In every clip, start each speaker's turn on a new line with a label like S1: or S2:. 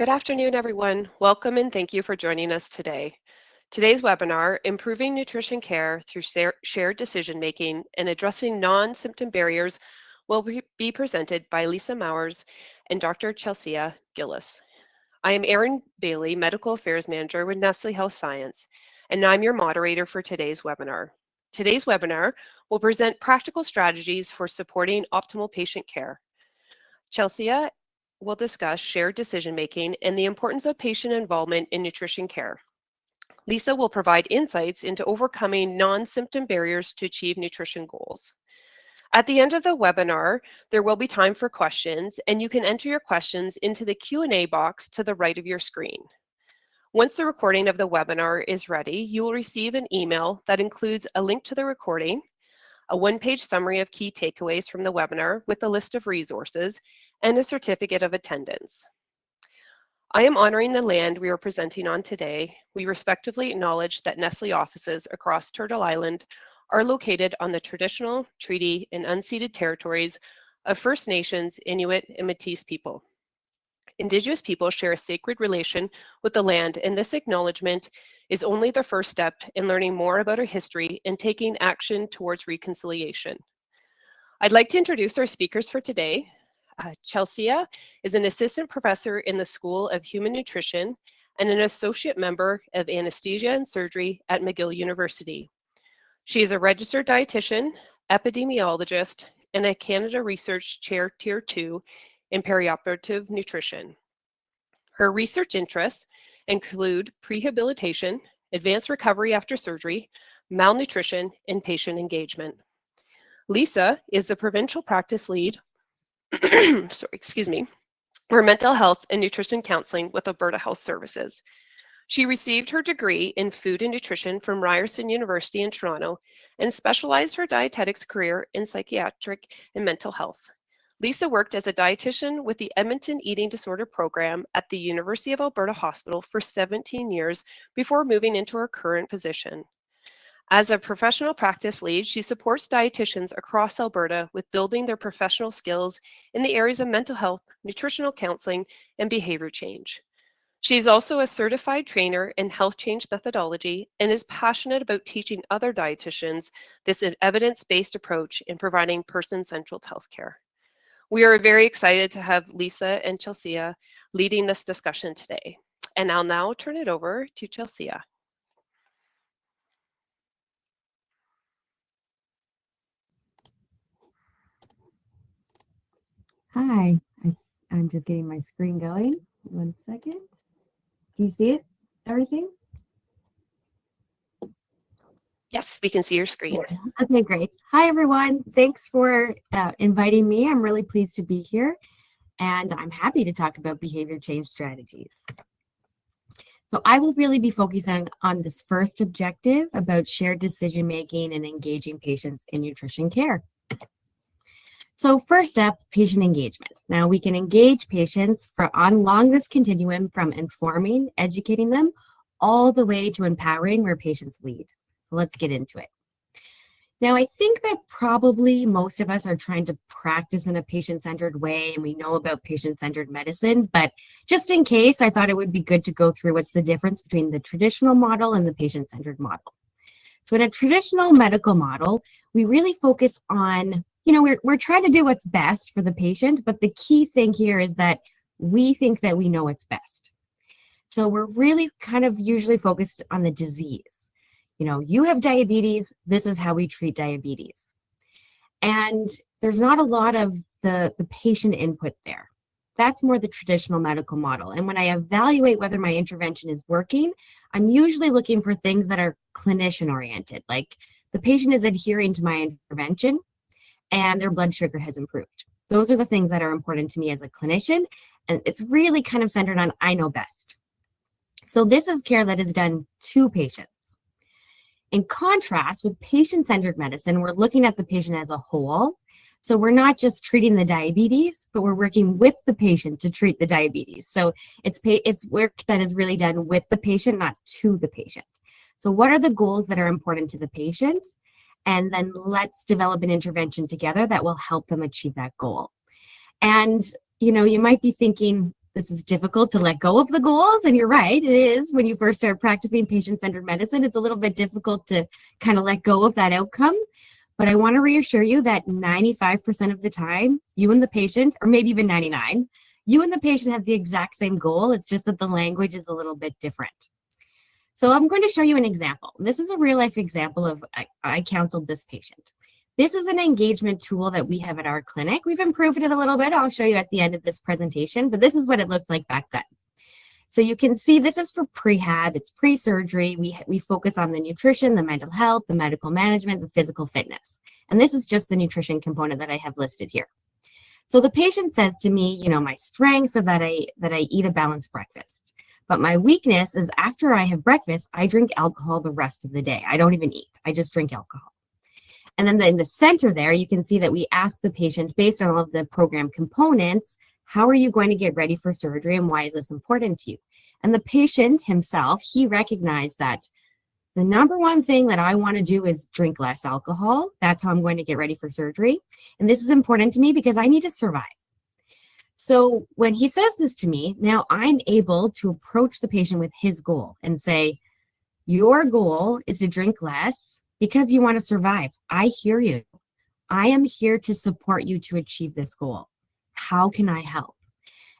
S1: Good afternoon, everyone. Welcome and thank you for joining us today. Today's webinar, Improving Nutrition Care Through Shared Decision-Making and Addressing Non-Symptom Barriers, will be presented by Lisa Mowers and Dr. Chelsia Gillis. I am Erin Bailey, Medical Affairs Manager with Nestle Health Science, and I'm your moderator for today's webinar. Today's webinar will present practical strategies for supporting optimal patient care. Chelsia will discuss shared decision-making and the importance of patient involvement in nutrition care. Lisa will provide insights into overcoming non-symptom barriers to achieve nutrition goals. At the end of the webinar, there will be time for questions, and you can enter your questions into the Q&A box to the right of your screen. Once the recording of the webinar is ready, you will receive an email that includes a link to the recording, a one-page summary of key takeaways from the webinar with a list of resources, and a certificate of attendance. I am honoring the land we are presenting on today. We respectively acknowledge that Nestle offices across Turtle Island are located on the traditional, treaty, and unceded territories of First Nations, Inuit, and Métis people. Indigenous people share a sacred relation with the land, and this acknowledgement is only the first step in learning more about our history and taking action towards reconciliation. I'd like to introduce our speakers for today. Chelsia is an assistant professor in the School of Human Nutrition and an associate member of anesthesia and surgery at McGill University. She is a registered dietitian, epidemiologist, and a Canada Research Chair Tier 2 in perioperative nutrition. Her research interests include prehabilitation, advanced recovery after surgery, malnutrition, and patient engagement. Lisa is the provincial practice lead for mental health and nutrition counseling with Alberta Health Services. She received her degree in food and nutrition from Ryerson University in Toronto and specialized her dietetics career in psychiatric and mental health. Lisa worked as a dietitian with the Edmonton Eating Disorder Program at the University of Alberta Hospital for 17 years before moving into her current position. As a professional practice lead, she supports dietitians across Alberta with building their professional skills in the areas of mental health, nutritional counseling, and behavior change. She is also a certified trainer in health change methodology and is passionate about teaching other dietitians this evidence-based approach in providing person-centered healthcare. We are very excited to have Lisa and Chelsia leading this discussion today. And I'll now turn it over to Chelsia.
S2: Hi, I'm just getting my screen going. 1 second. Do you see it? Everything?
S1: Yes, we can see your screen.
S2: Okay, great. Hi, everyone. Thanks for inviting me. I'm really pleased to be here, and I'm happy to talk about behavior change strategies. So I will really be focusing on this first objective about shared decision-making and engaging patients in nutrition care. So first up, patient engagement. Now we can engage patients along this continuum from informing, educating them, all the way to empowering where patients lead. So let's get into it. Now I think that probably most of us are trying to practice in a patient-centered way, and we know about patient-centered medicine, but just in case, I thought it would be good to go through what's the difference between the traditional model and the patient-centered model. So in a traditional medical model, we really focus on we're trying to do what's best for the patient, but the key thing here is that we think that we know what's best. So we're really kind of usually focused on the disease. You have diabetes, this is how we treat diabetes. And there's not a lot of the patient input there. That's more the traditional medical model. And when I evaluate whether my intervention is working, I'm usually looking for things that are clinician oriented, like the patient is adhering to my intervention and their blood sugar has improved. Those are the things that are important to me as a clinician, and it's really kind of centered on I know best. So this is care that is done to patients. In contrast, with patient-centered medicine, we're looking at the patient as a whole. So we're not just treating the diabetes, but we're working with the patient to treat the diabetes. So it's work that is really done with the patient, not to the patient. So what are the goals that are important to the patient? And then let's develop an intervention together that will help them achieve that goal. And, you might be thinking, This is difficult to let go of the goals, and you're right, it is. When you first start practicing patient-centered medicine, it's a little bit difficult to kind of let go of that outcome. But I want to reassure you that 95% of the time, you and the patient, or maybe even 99, you and the patient have the exact same goal. It's just that the language is a little bit different. So I'm going to show you an example. This is a real life example of I counseled this patient. This is an engagement tool that we have at our clinic. We've improved it a little bit. I'll show you at the end of this presentation, but this is what it looked like back then. So you can see this is for prehab, it's pre-surgery. We focus on the nutrition, the mental health, the medical management, the physical fitness. And this is just the nutrition component that I have listed here. So the patient says to me, you know, my strengths are that I eat a balanced breakfast. But my weakness is after I have breakfast, I drink alcohol the rest of the day. I don't even eat, I just drink alcohol. And then in the center there, you can see that we ask the patient, based on all of the program components, how are you going to get ready for surgery and why is this important to you? And the patient himself, he recognized that the number one thing that I want to do is drink less alcohol. That's how I'm going to get ready for surgery. And this is important to me because I need to survive. So when he says this to me, now I'm able to approach the patient with his goal and say, your goal is to drink less because you want to survive. I hear you. I am here to support you to achieve this goal. How can I help?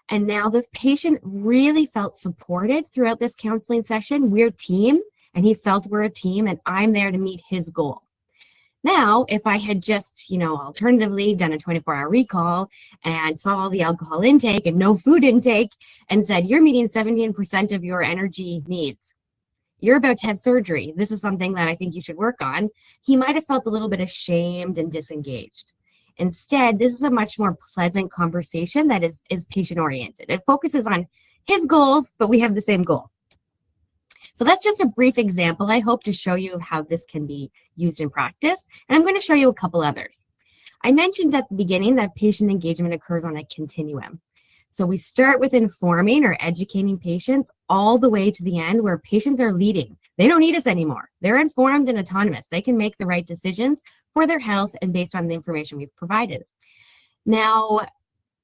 S2: And now the patient really felt supported throughout this counseling session. We're a team, and he felt we're a team, and I'm there to meet his goal. Now, if I had just, you know, alternatively done a 24-hour recall and saw all the alcohol intake and no food intake and said, you're meeting 17% of your energy needs, you're about to have surgery, this is something that I think you should work on, he might have felt a little bit ashamed and disengaged. Instead, this is a much more pleasant conversation that is patient-oriented. It focuses on his goals, but we have the same goal. So that's just a brief example, I hope, to show you how this can be used in practice. And I'm going to show you a couple others. I mentioned at the beginning that patient engagement occurs on a continuum. So we start with informing or educating patients all the way to the end where patients are leading. They don't need us anymore. They're informed and autonomous. They can make the right decisions for their health and based on the information we've provided. Now,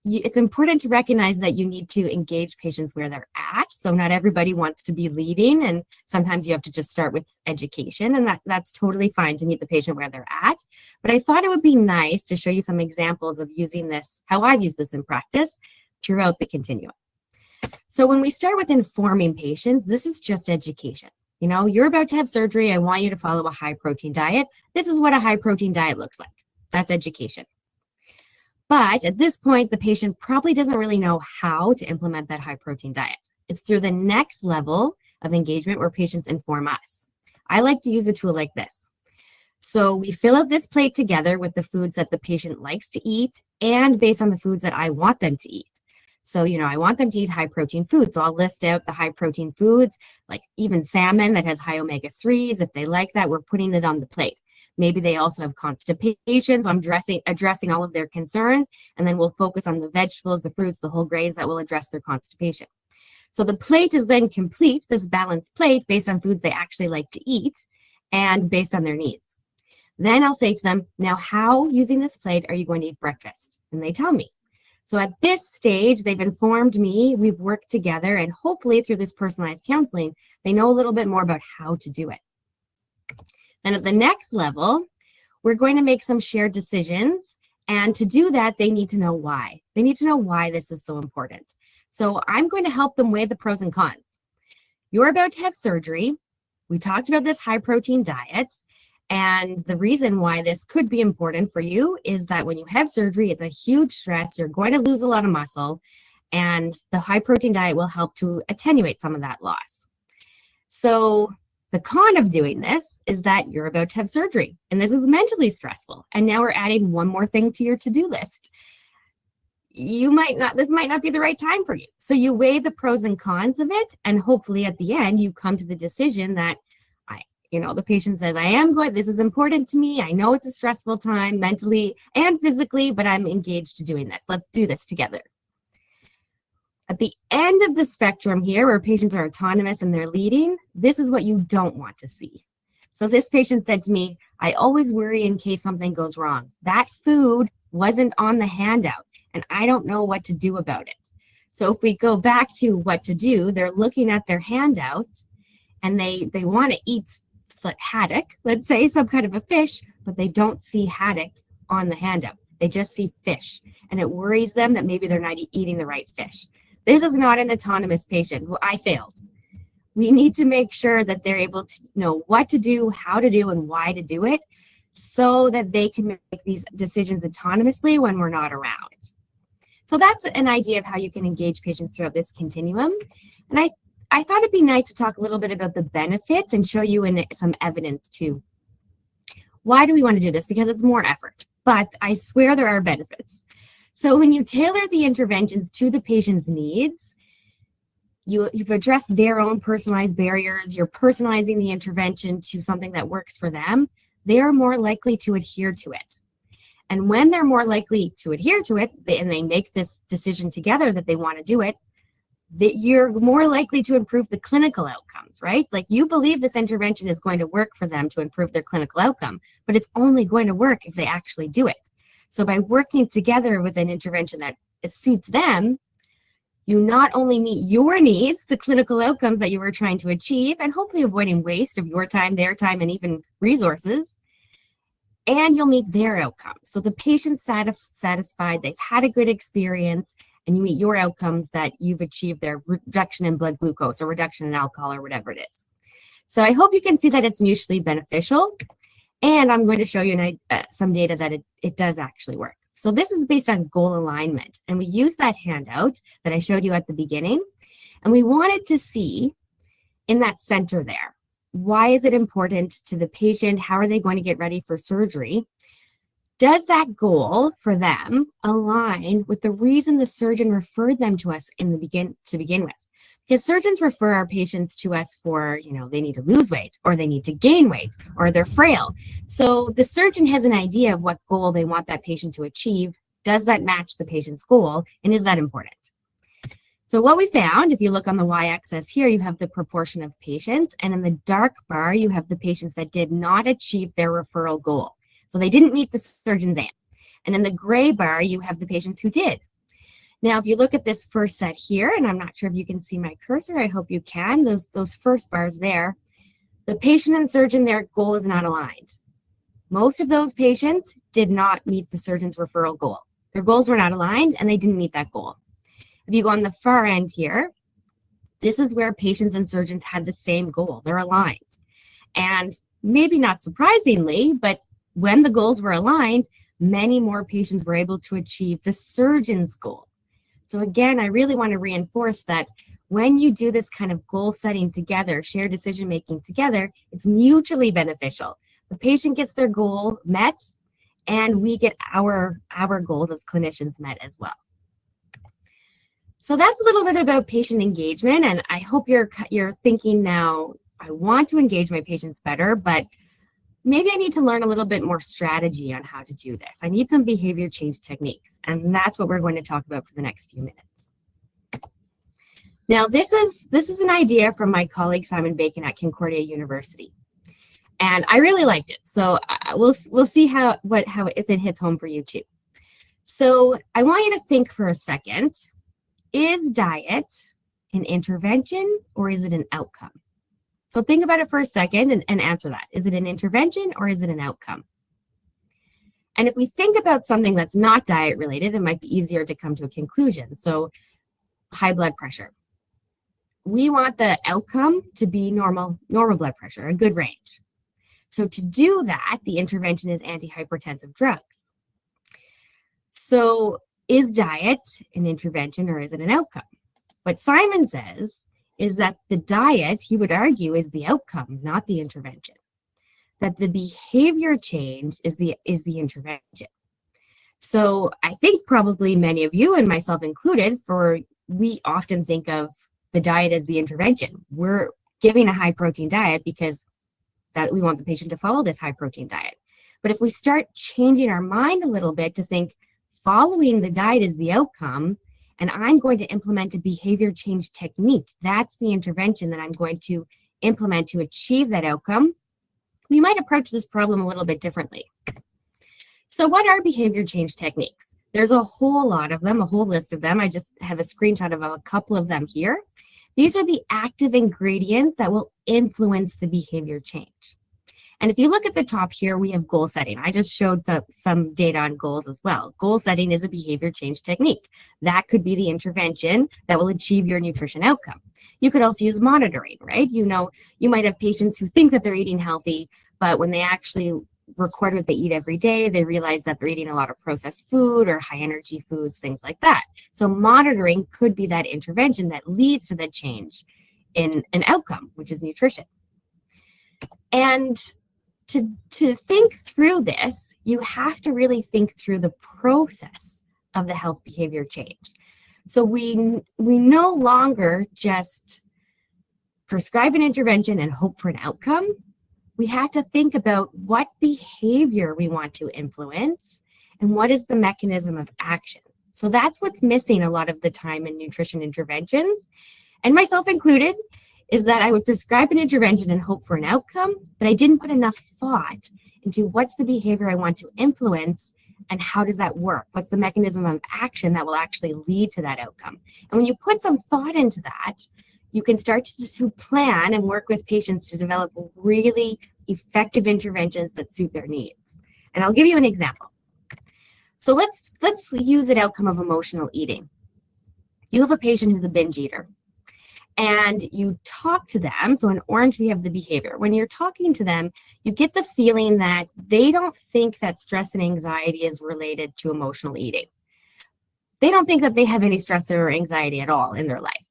S2: it's important to recognize that you need to engage patients where they're at. So not everybody wants to be leading, and sometimes you have to just start with education, and that's totally fine to meet the patient where they're at. But I thought it would be nice to show you some examples of using this, how I've used this in practice throughout the continuum. So when we start with informing patients, this is just education. You know, you're about to have surgery. I want you to follow a high protein diet. This is what a high protein diet looks like. That's education. But at this point, the patient probably doesn't really know how to implement that high protein diet. It's through the next level of engagement where patients inform us. I like to use a tool like this. So we fill out this plate together with the foods that the patient likes to eat and based on the foods that I want them to eat. So, you know, I want them to eat high protein foods. So I'll list out the high protein foods, like even salmon that has high omega-3s. If they like that, we're putting it on the plate. Maybe they also have constipation, so I'm addressing all of their concerns, and then we'll focus on the vegetables, the fruits, the whole grains that will address their constipation. So the plate is then complete, this balanced plate, based on foods they actually like to eat and based on their needs. Then I'll say to them, now how, using this plate, are you going to eat breakfast? And they tell me. So at this stage, they've informed me, we've worked together, and hopefully through this personalized counseling, they know a little bit more about how to do it. And at the next level, we're going to make some shared decisions. And to do that, they need to know why. They need to know why this is so important. So I'm going to help them weigh the pros and cons. You're about to have surgery. We talked about this high protein diet. And the reason why this could be important for you is that when you have surgery, it's a huge stress. You're going to lose a lot of muscle. And the high protein diet will help to attenuate some of that loss. So the con of doing this is that you're about to have surgery, and this is mentally stressful. And now we're adding one more thing to your to-do list. This might not be the right time for you. So you weigh the pros and cons of it, and hopefully at the end, you come to the decision that, the patient says, this is important to me. I know it's a stressful time mentally and physically, but I'm engaged to doing this. Let's do this together. At the end of the spectrum here, where patients are autonomous and they're leading, this is what you don't want to see. So this patient said to me, I always worry in case something goes wrong. That food wasn't on the handout, and I don't know what to do about it. So if we go back to what to do, they're looking at their handout and they want to eat haddock, let's say some kind of a fish, but they don't see haddock on the handout. They just see fish, and it worries them that maybe they're not eating the right fish. This is not an autonomous patient. Well, I failed. We need to make sure that they're able to know what to do, how to do, and why to do it so that they can make these decisions autonomously when we're not around. So that's an idea of how you can engage patients throughout this continuum. And I thought it'd be nice to talk a little bit about the benefits and show you some evidence too. Why do we want to do this? Because it's more effort, but I swear there are benefits. So when you tailor the interventions to the patient's needs, you've addressed their own personalized barriers, you're personalizing the intervention to something that works for them, they're more likely to adhere to it. And when they're more likely to adhere to it, and they make this decision together that they want to do it, that you're more likely to improve the clinical outcomes, right? Like you believe this intervention is going to work for them to improve their clinical outcome, but it's only going to work if they actually do it. So by working together with an intervention that it suits them, you not only meet your needs, the clinical outcomes that you were trying to achieve, and hopefully avoiding waste of your time, their time, and even resources, and you'll meet their outcomes. So the patient's satisfied, they've had a good experience, and you meet your outcomes that you've achieved their reduction in blood glucose or reduction in alcohol or whatever it is. So I hope you can see that it's mutually beneficial. And I'm going to show you some data that it does actually work. So this is based on goal alignment. And we use that handout that I showed you at the beginning. And we wanted to see in that center there, why is it important to the patient? How are they going to get ready for surgery? Does that goal for them align with the reason the surgeon referred them to us to begin with? Because surgeons refer our patients to us for, they need to lose weight or they need to gain weight or they're frail. So the surgeon has an idea of what goal they want that patient to achieve. Does that match the patient's goal? And is that important? So what we found, if you look on the y-axis here, you have the proportion of patients. And in the dark bar, you have the patients that did not achieve their referral goal. So they didn't meet the surgeon's aim. And in the gray bar, you have the patients who did. Now, if you look at this first set here, and I'm not sure if you can see my cursor, I hope you can, those first bars there, the patient and surgeon, their goal is not aligned. Most of those patients did not meet the surgeon's referral goal. Their goals were not aligned, and they didn't meet that goal. If you go on the far end here, this is where patients and surgeons had the same goal. They're aligned. And maybe not surprisingly, but when the goals were aligned, many more patients were able to achieve the surgeon's goal. So again, I really want to reinforce that when you do this kind of goal setting together, shared decision making together, it's mutually beneficial. The patient gets their goal met, and we get our goals as clinicians met as well. So that's a little bit about patient engagement, and I hope you're thinking now, I want to engage my patients better, but maybe I need to learn a little bit more strategy on how to do this. I need some behavior change techniques, and that's what we're going to talk about for the next few minutes. Now, this is an idea from my colleague Simon Bacon at Concordia University, and I really liked it. So we'll see how if it hits home for you too. So I want you to think for a second: is diet an intervention or is it an outcome? So think about it for a second and answer that. Is it an intervention or is it an outcome? And if we think about something that's not diet related, it might be easier to come to a conclusion. So high blood pressure. We want the outcome to be normal blood pressure, a good range. So to do that, the intervention is antihypertensive drugs. So is diet an intervention or is it an outcome? What Simon says is that the diet, he would argue, is the outcome, not the intervention. That the behavior change is the intervention. So I think probably many of you, and myself included, we often think of the diet as the intervention. We're giving a high protein diet because that we want the patient to follow this high protein diet. But if we start changing our mind a little bit to think following the diet is the outcome, and I'm going to implement a behavior change technique, that's the intervention that I'm going to implement to achieve that outcome, we might approach this problem a little bit differently. So what are behavior change techniques? There's a whole lot of them, a whole list of them. I just have a screenshot of a couple of them here. These are the active ingredients that will influence the behavior change. And if you look at the top here, we have goal setting. I just showed some data on goals as well. Goal setting is a behavior change technique. That could be the intervention that will achieve your nutrition outcome. You could also use monitoring, right? You know, you might have patients who think that they're eating healthy, but when they actually record what they eat every day, they realize that they're eating a lot of processed food or high energy foods, things like that. So monitoring could be that intervention that leads to the change in an outcome, which is nutrition. And to think through this, you have to really think through the process of the health behavior change. So we no longer just prescribe an intervention and hope for an outcome. We have to think about what behavior we want to influence and what is the mechanism of action. So that's what's missing a lot of the time in nutrition interventions, and myself included, is that I would prescribe an intervention and hope for an outcome, but I didn't put enough thought into what's the behavior I want to influence and how does that work? What's the mechanism of action that will actually lead to that outcome? And when you put some thought into that, you can start to plan and work with patients to develop really effective interventions that suit their needs. And I'll give you an example. So let's use an outcome of emotional eating. You have a patient who's a binge eater, and you talk to them. So in orange, we have the behavior. When you're talking to them, you get the feeling that they don't think that stress and anxiety is related to emotional eating. They don't think that they have any stress or anxiety at all in their life.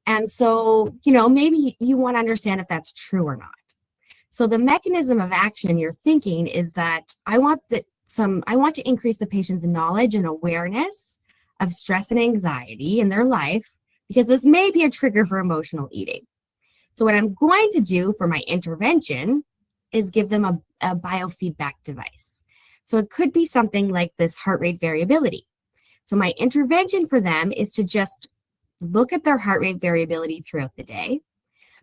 S2: And so, you know, maybe you want to understand if that's true or not. So the mechanism of action you're thinking is that I want to increase the patient's knowledge and awareness of stress and anxiety in their life, because this may be a trigger for emotional eating. So what I'm going to do for my intervention is give them a biofeedback device. So it could be something like this heart rate variability. So my intervention for them is to just look at their heart rate variability throughout the day,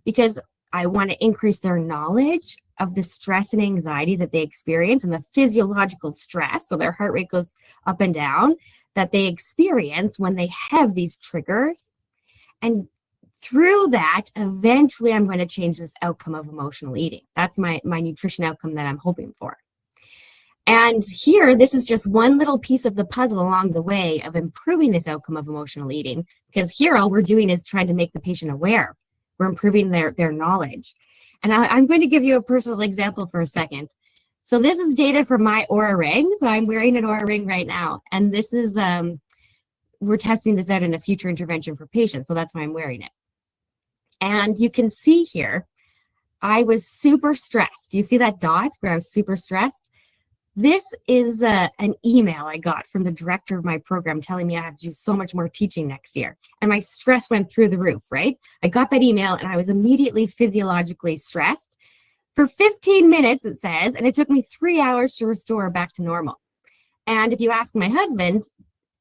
S2: because I want to increase their knowledge of the stress and anxiety that they experience and the physiological stress, so their heart rate goes up and down, that they experience when they have these triggers. And through that, eventually I'm going to change this outcome of emotional eating. That's my nutrition outcome that I'm hoping for. And here, this is just one little piece of the puzzle along the way of improving this outcome of emotional eating, because here all we're doing is trying to make the patient aware. We're improving their knowledge. And I'm going to give you a personal example for a second. So this is data from my Oura Ring. So I'm wearing an Oura Ring right now. And this is, we're testing this out in a future intervention for patients. So that's why I'm wearing it. And you can see here, I was super stressed. Do you see that dot where I was super stressed? This is an email I got from the director of my program telling me I have to do so much more teaching next year. And my stress went through the roof, right? I got that email and I was immediately physiologically stressed. For 15 minutes, it says, and it took me 3 hours to restore back to normal. And if you ask my husband,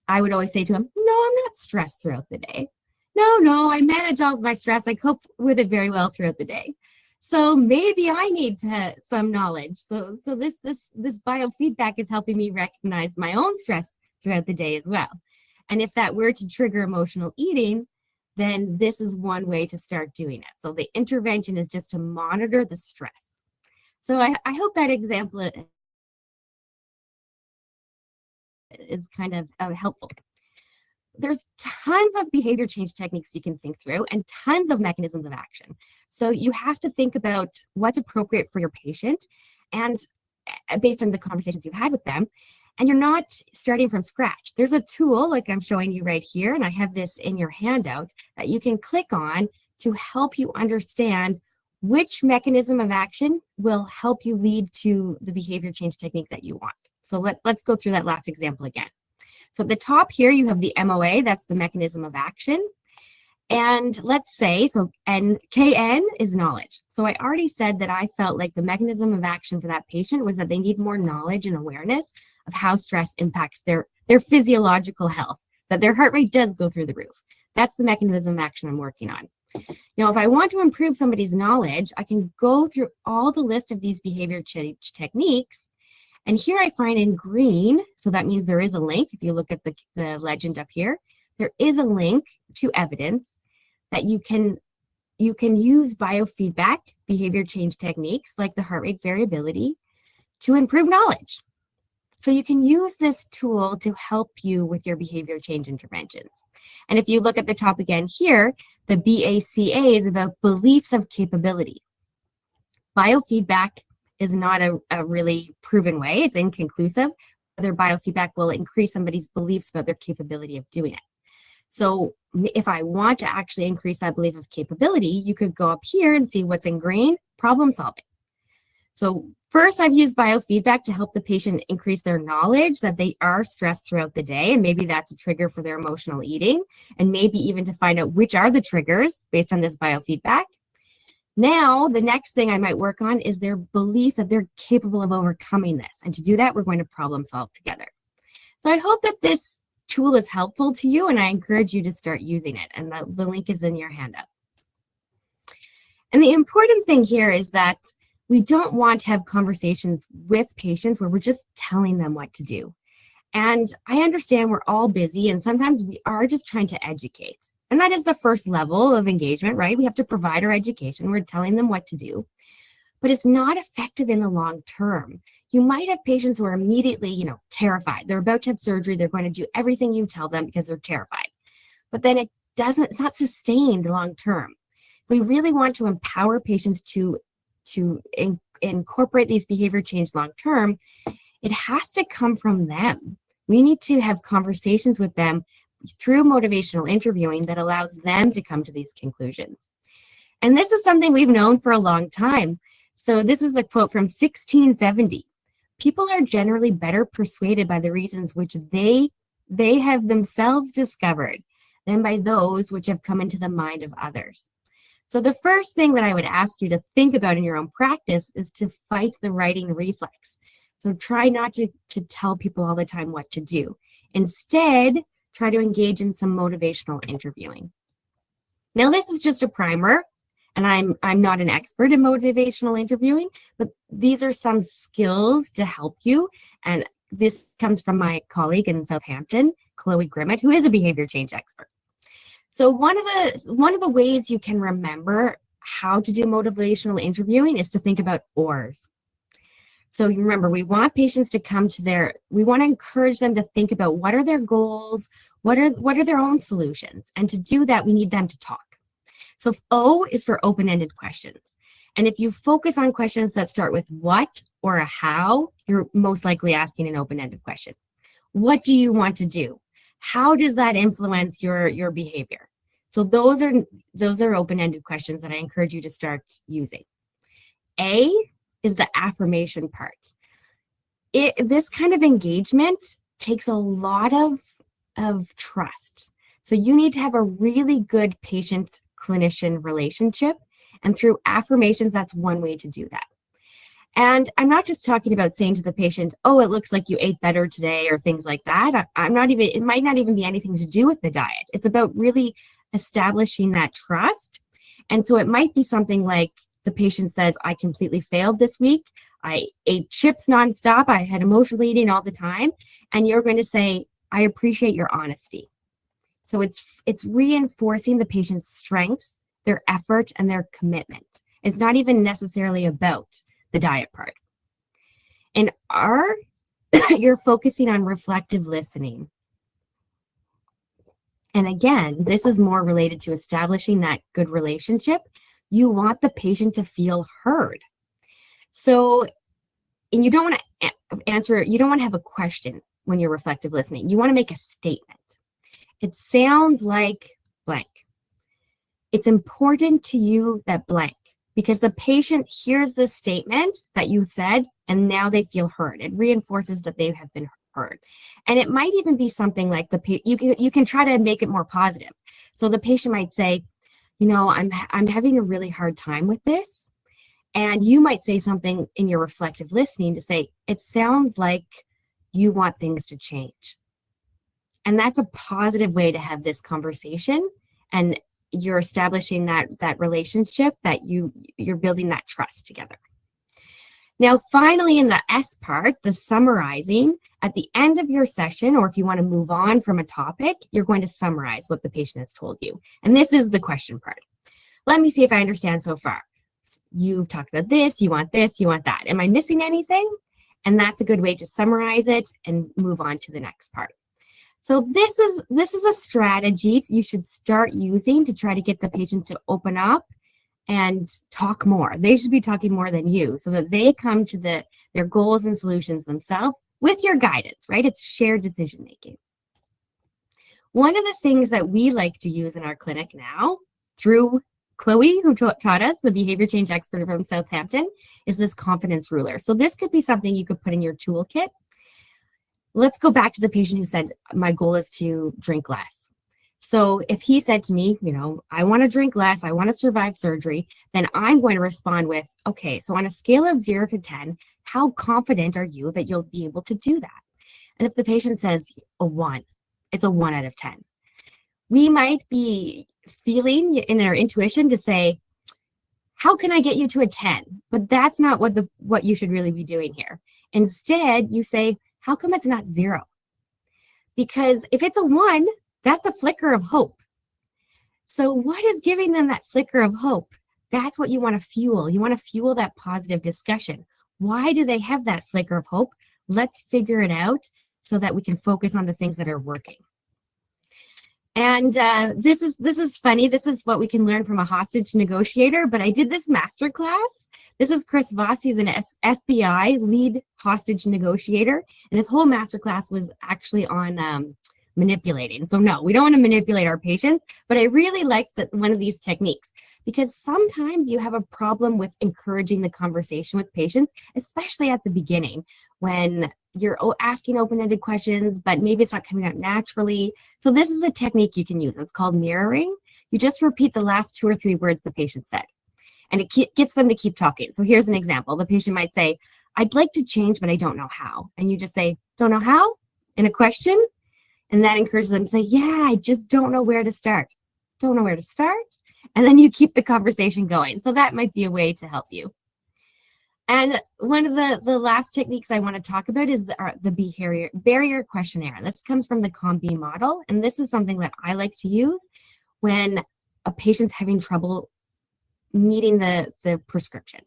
S2: I would always say to him, no, I'm not stressed throughout the day. No, I manage all of my stress. I cope with it very well throughout the day. So maybe I need some knowledge. So this biofeedback is helping me recognize my own stress throughout the day as well. And if that were to trigger emotional eating, then this is one way to start doing it. So the intervention is just to monitor the stress. So I hope that example is kind of helpful. There's tons of behavior change techniques you can think through and tons of mechanisms of action. So you have to think about what's appropriate for your patient and based on the conversations you've had with them. And you're not starting from scratch. There's a tool like I'm showing you right here, and I have this in your handout that you can click on to help you understand which mechanism of action will help you lead to the behavior change technique that you want. So let's go through that last example again. So at the top here, you have the MOA, that's the mechanism of action. And let's say, KN is knowledge. So I already said that I felt like the mechanism of action for that patient was that they need more knowledge and awareness of how stress impacts their physiological health, that their heart rate does go through the roof. That's the mechanism of action I'm working on. Now, if I want to improve somebody's knowledge, I can go through all the list of these behavior change techniques And here I find in green, so that means there is a link. If you look at the legend up here, there is a link to evidence that you can use biofeedback behavior change techniques like the heart rate variability to improve knowledge. So you can use this tool to help you with your behavior change interventions. And if you look at the top again here, the BACA is about beliefs of capability. Biofeedback is not a really proven way. It's inconclusive. Whether biofeedback will increase somebody's beliefs about their capability of doing it. So if I want to actually increase that belief of capability, you could go up here and see what's in green, problem solving. So first, I've used biofeedback to help the patient increase their knowledge that they are stressed throughout the day, and maybe that's a trigger for their emotional eating, and maybe even to find out which are the triggers based on this biofeedback. Now, the next thing I might work on is their belief that they're capable of overcoming this, and to do that, we're going to problem solve together. So I hope that this tool is helpful to you, and I encourage you to start using it, and the link is in your handout. And the important thing here is that we don't want to have conversations with patients where we're just telling them what to do. And I understand we're all busy, and sometimes we are just trying to educate. And that is the first level of engagement, right? We have to provide our education. We're telling them what to do. But it's not effective in the long term. You might have patients who are immediately, terrified. They're about to have surgery. They're going to do everything you tell them because they're terrified. But then it's not sustained long term. We really want to empower patients to incorporate these behavior change long term. It has to come from them. We need to have conversations with them through motivational interviewing that allows them to come to these conclusions. And this is something we've known for a long time. So this is a quote from 1670. People are generally better persuaded by the reasons which they have themselves discovered than by those which have come into the mind of others. So the first thing that I would ask you to think about in your own practice is to fight the writing reflex. So try not to tell people all the time what to do. Instead, try to engage in some motivational interviewing. Now, this is just a primer, and I'm not an expert in motivational interviewing, but these are some skills to help you. And this comes from my colleague in Southampton, Chloe Grimmett, who is a behavior change expert. So one of the ways you can remember how to do motivational interviewing is to think about ORs. So you remember, we want patients to come to we want to encourage them to think about what are their goals, what are their own solutions. And to do that, we need them to talk. So O is for open-ended questions. And if you focus on questions that start with what or a how, you're most likely asking an open-ended question. What do you want to do? How does that influence your behavior? So those are open-ended questions that I encourage you to start using. A is the affirmation part. This kind of engagement takes a lot of trust. So you need to have a really good patient-clinician relationship. And through affirmations, that's one way to do that. And I'm not just talking about saying to the patient, oh, it looks like you ate better today or things like that. It might not even be anything to do with the diet. It's about really establishing that trust. And so it might be something like the patient says, I completely failed this week. I ate chips nonstop. I had emotional eating all the time. And you're going to say, I appreciate your honesty. So it's reinforcing the patient's strengths, their effort, and their commitment. It's not even necessarily about the diet part. In R, you're focusing on reflective listening. And again, this is more related to establishing that good relationship. You want the patient to feel heard. So, and you don't want to have a question when you're reflective listening. You want to make a statement. It sounds like blank. It's important to you that blank, because the patient hears the statement that you've said, and now they feel heard. It reinforces that they have been heard. And it might even be something like you can try to make it more positive. So the patient might say, I'm having a really hard time with this. And you might say something in your reflective listening to say, it sounds like you want things to change. And that's a positive way to have this conversation. And you're establishing that relationship, that you're building that trust together. Now, finally, in the S part, the summarizing, at the end of your session, or if you want to move on from a topic, you're going to summarize what the patient has told you. And this is the question part. Let me see if I understand so far. You've talked about this, you want that. Am I missing anything? And that's a good way to summarize it and move on to the next part. So this is a strategy you should start using to try to get the patient to open up and talk more. They should be talking more than you so that they come to their goals and solutions themselves with your guidance, right? It's shared decision making. One of the things that we like to use in our clinic now through Chloe, who taught us, the behavior change expert from Southampton, is this confidence ruler. So this could be something you could put in your toolkit. Let's go back to the patient who said, my goal is to drink less. So if he said to me, I want to drink less, I want to survive surgery, then I'm going to respond with, okay, so on a scale of 0 to 10, how confident are you that you'll be able to do that? And if the patient says a 1, it's a 1 out of 10. We might be feeling in our intuition to say, how can I get you to a 10? But that's not what you should really be doing here. Instead, you say, how come it's not 0? Because if it's a 1, that's a flicker of hope. So what is giving them that flicker of hope? That's what you want to fuel. You want to fuel that positive discussion. Why do they have that flicker of hope? Let's figure it out so that we can focus on the things that are working. And this is funny. This is what we can learn from a hostage negotiator, but I did this master class. This is Chris Voss. He's an FBI lead hostage negotiator, and his whole master class was actually on manipulating. So no, we don't want to manipulate our patients, but I really like one of these techniques because sometimes you have a problem with encouraging the conversation with patients, especially at the beginning when you're asking open-ended questions, but maybe it's not coming out naturally. So this is a technique you can use. It's called mirroring. You just repeat the last 2 or 3 words the patient said, and it gets them to keep talking. So here's an example. The patient might say, I'd like to change, but I don't know how. And you just say, don't know how? In a question. And that encourages them to say, yeah, I just don't know where to start. Don't know where to start. And then you keep the conversation going. So that might be a way to help you. And one of the last techniques I want to talk about is the barrier questionnaire. This comes from the COM-B model. And this is something that I like to use when a patient's having trouble meeting the prescription.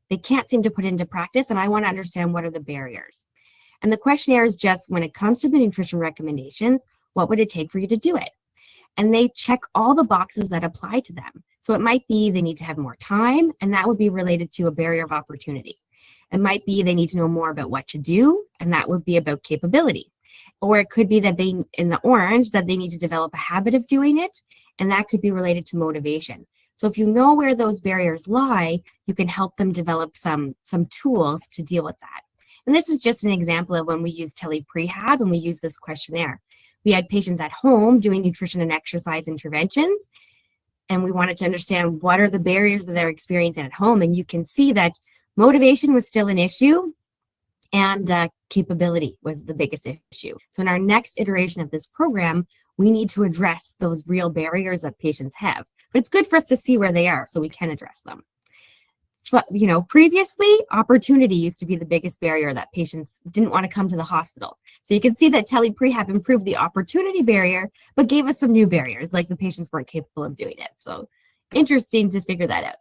S2: They can't seem to put it into practice, and I want to understand what are the barriers. And the questionnaire is just, when it comes to the nutrition recommendations, what would it take for you to do it? And they check all the boxes that apply to them. So it might be they need to have more time, and that would be related to a barrier of opportunity. It might be they need to know more about what to do, and that would be about capability. Or it could be that they, in the orange, that they need to develop a habit of doing it, and that could be related to motivation. So if you know where those barriers lie, you can help them develop some tools to deal with that. And this is just an example of when we use tele-prehab and we use this questionnaire. We had patients at home doing nutrition and exercise interventions, and we wanted to understand what are the barriers that they're experiencing at home. And you can see that motivation was still an issue, and capability was the biggest issue. So in our next iteration of this program, we need to address those real barriers that patients have. But it's good for us to see where they are so we can address them. But, previously, opportunity used to be the biggest barrier that patients didn't want to come to the hospital. So you can see that tele-prehab improved the opportunity barrier, but gave us some new barriers, like the patients weren't capable of doing it. So interesting to figure that out.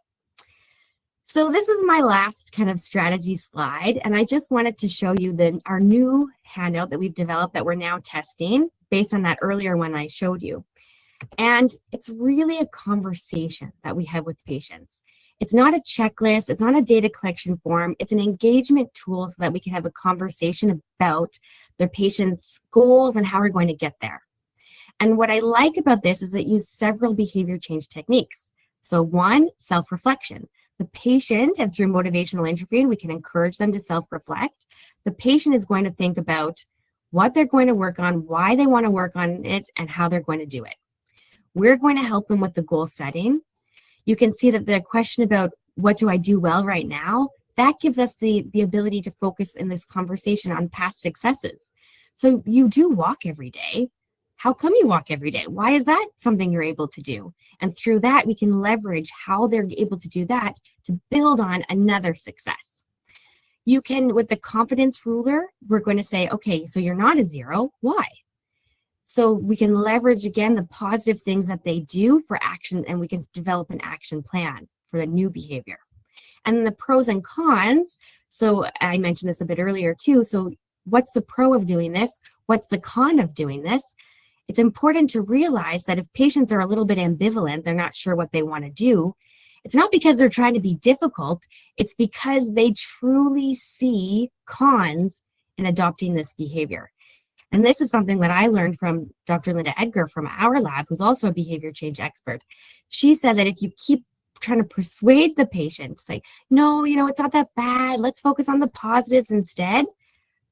S2: So this is my last kind of strategy slide, and I just wanted to show you our new handout that we've developed that we're now testing based on that earlier one I showed you. And it's really a conversation that we have with patients. It's not a checklist. It's not a data collection form. It's an engagement tool so that we can have a conversation about their patients' goals and how we're going to get there. And what I like about this is it uses several behavior change techniques. So 1, self-reflection. The patient, and through motivational interviewing, we can encourage them to self-reflect. The patient is going to think about what they're going to work on, why they want to work on it, and how they're going to do it. We're going to help them with the goal setting. You can see that the question about what do I do well right now, that gives us the ability to focus in this conversation on past successes. So you do walk every day. How come you walk every day? Why is that something you're able to do? And through that, we can leverage how they're able to do that to build on another success. You can, with the confidence ruler, we're going to say, okay, so you're not a 0. Why? So we can leverage, again, the positive things that they do for action, and we can develop an action plan for the new behavior. And then the pros and cons. So I mentioned this a bit earlier too. So what's the pro of doing this? What's the con of doing this? It's important to realize that if patients are a little bit ambivalent, they're not sure what they want to do, it's not because they're trying to be difficult, it's because they truly see cons in adopting this behavior. And this is something that I learned from Dr. Linda Edgar from our lab, who's also a behavior change expert. She said that if you keep trying to persuade the patient, say, no, it's not that bad, let's focus on the positives instead,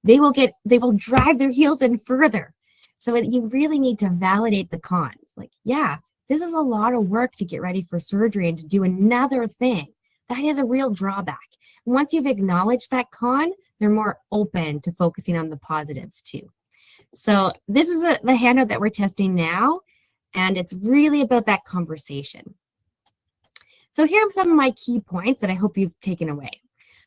S2: they will drive their heels in further. So you really need to validate the cons. Like, yeah, this is a lot of work to get ready for surgery and to do another thing. That is a real drawback. Once you've acknowledged that con, they're more open to focusing on the positives too. So this is the handout that we're testing now, and it's really about that conversation. So here are some of my key points that I hope you've taken away.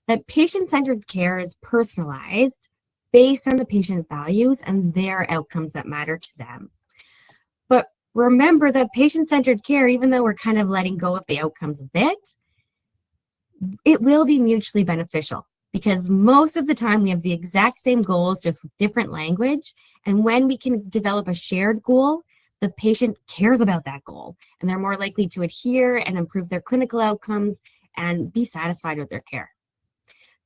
S2: That patient-centered care is personalized based on the patient values and their outcomes that matter to them. But remember that patient-centered care, even though we're kind of letting go of the outcomes a bit, it will be mutually beneficial because most of the time we have the exact same goals, just with different language. And when we can develop a shared goal, the patient cares about that goal and they're more likely to adhere and improve their clinical outcomes and be satisfied with their care.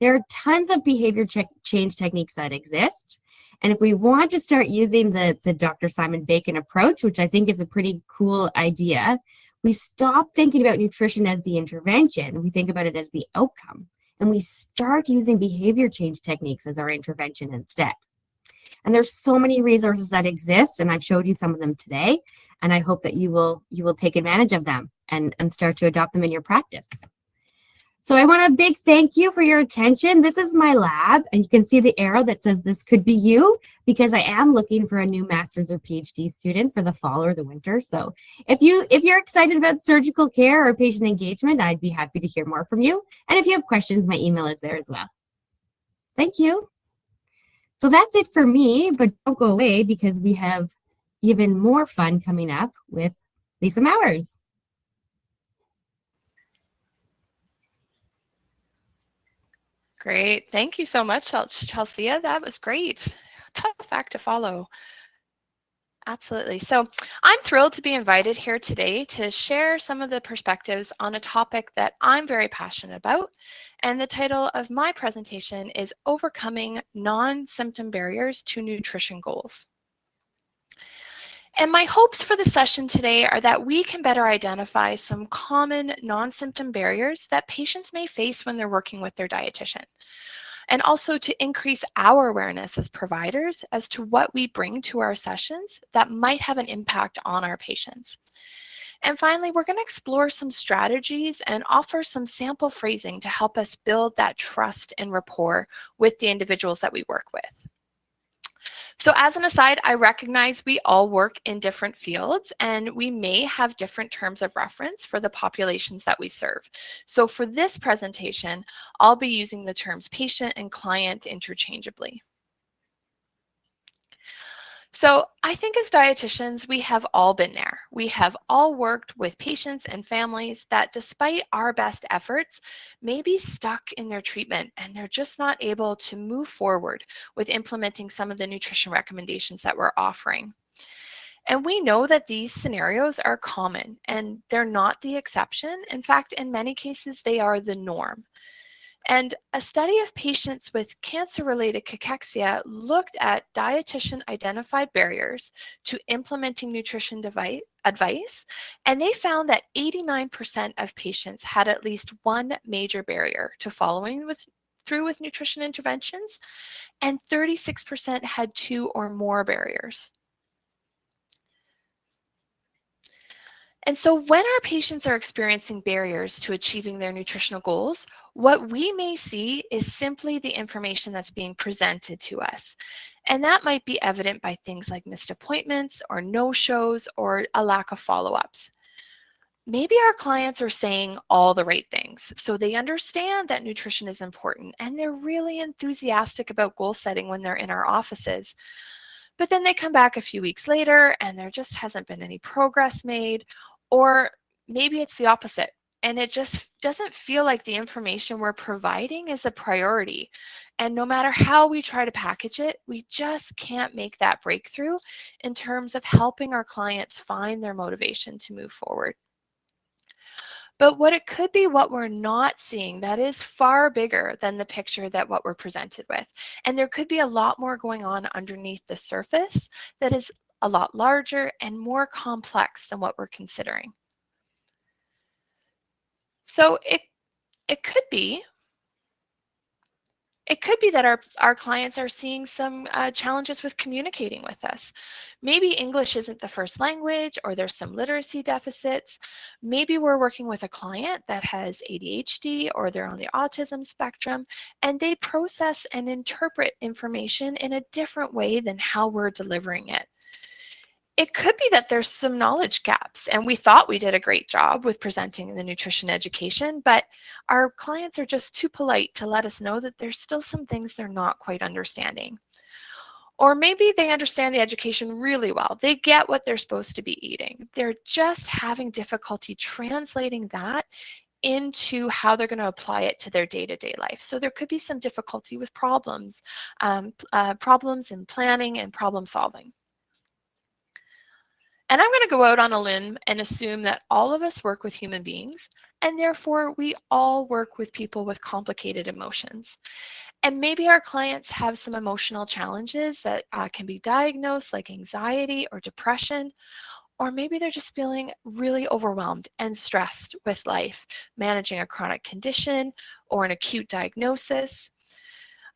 S2: There are tons of behavior change techniques that exist. And if we want to start using the Dr. Simon Bacon approach, which I think is a pretty cool idea, we stop thinking about nutrition as the intervention. We think about it as the outcome. And we start using behavior change techniques as our intervention instead. And there's so many resources that exist, and I've showed you some of them today. And I hope that you will take advantage of them and start to adopt them in your practice. So I want a big thank you for your attention. This is my lab, and you can see the arrow that says this could be you, because I am looking for a new master's or PhD student for the fall or the winter. So if you're excited about surgical care or patient engagement, I'd be happy to hear more from you. And if you have questions, my email is there as well. Thank you. So that's it for me, but don't go away because we have even more fun coming up with Lisa Mowers.
S3: Great. Thank you so much, Chelsia. That was great. Tough act to follow. Absolutely. So I'm thrilled to be invited here today to share some of the perspectives on a topic that I'm very passionate about. And the title of my presentation is Overcoming Non-Symptom Barriers to Nutrition Goals. And my hopes for the session today are that we can better identify some common non-symptom barriers that patients may face when they're working with their dietitian, and also to increase our awareness as providers as to what we bring to our sessions that might have an impact on our patients. And finally, we're going to explore some strategies and offer some sample phrasing to help us build that trust and rapport with the individuals that we work with. So as an aside, I recognize we all work in different fields and we may have different terms of reference for the populations that we serve. So for this presentation, I'll be using the terms patient and client interchangeably. So I think as dietitians, we have all been there. We have all worked with patients and families that despite our best efforts may be stuck in their treatment and they're just not able to move forward with implementing some of the nutrition recommendations that we're offering. And we know that these scenarios are common and they're not the exception. In fact, in many cases, they are the norm. And a study of patients with cancer-related cachexia looked at dietitian-identified barriers to implementing nutrition advice, and they found that 89% of patients had at least one major barrier to following through with nutrition interventions, and 36% had two or more barriers. And so when our patients are experiencing barriers to achieving their nutritional goals, what we may see is simply the information that's being presented to us. And that might be evident by things like missed appointments or no-shows or a lack of follow-ups. Maybe our clients are saying all the right things, so they understand that nutrition is important and they're really enthusiastic about goal setting when they're in our offices. But then they come back a few weeks later and there just hasn't been any progress made, or maybe it's the opposite and it just doesn't feel like the information we're providing is a priority. And no matter how we try to package it, we just can't make that breakthrough in terms of helping our clients find their motivation to move forward. But what it could be what we're not seeing that is far bigger than the picture that what we're presented with. And there could be a lot more going on underneath the surface that is a lot larger and more complex than what we're considering. So it could be that our clients are seeing some challenges with communicating with us. Maybe English isn't the first language, or there's some literacy deficits. Maybe we're working with a client that has ADHD or they're on the autism spectrum, and they process and interpret information in a different way than how we're delivering it. It could be that there's some knowledge gaps and we thought we did a great job with presenting the nutrition education, but our clients are just too polite to let us know that there's still some things they're not quite understanding. Or maybe they understand the education really well. They get what they're supposed to be eating. They're just having difficulty translating that into how they're going to apply it to their day-to-day life. So there could be some difficulty with problems in planning and problem solving. And I'm going to go out on a limb and assume that all of us work with human beings, and therefore we all work with people with complicated emotions. And maybe our clients have some emotional challenges that can be diagnosed, like anxiety or depression, or maybe they're just feeling really overwhelmed and stressed with life, managing a chronic condition or an acute diagnosis.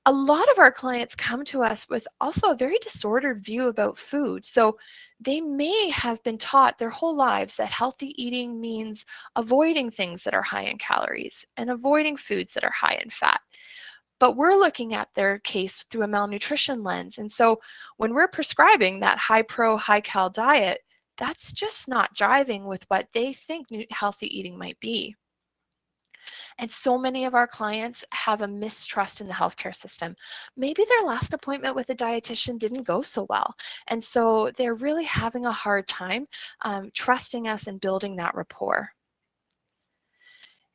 S3: A lot of our clients come to us with also a very disordered view about food. So they may have been taught their whole lives that healthy eating means avoiding things that are high in calories and avoiding foods that are high in fat. But we're looking at their case through a malnutrition lens. And so when we're prescribing that high pro, high cal diet, that's just not jiving with what they think healthy eating might be. And so many of our clients have a mistrust in the healthcare system. Maybe their last appointment with a dietitian didn't go so well. And so they're really having a hard time trusting us and building that rapport.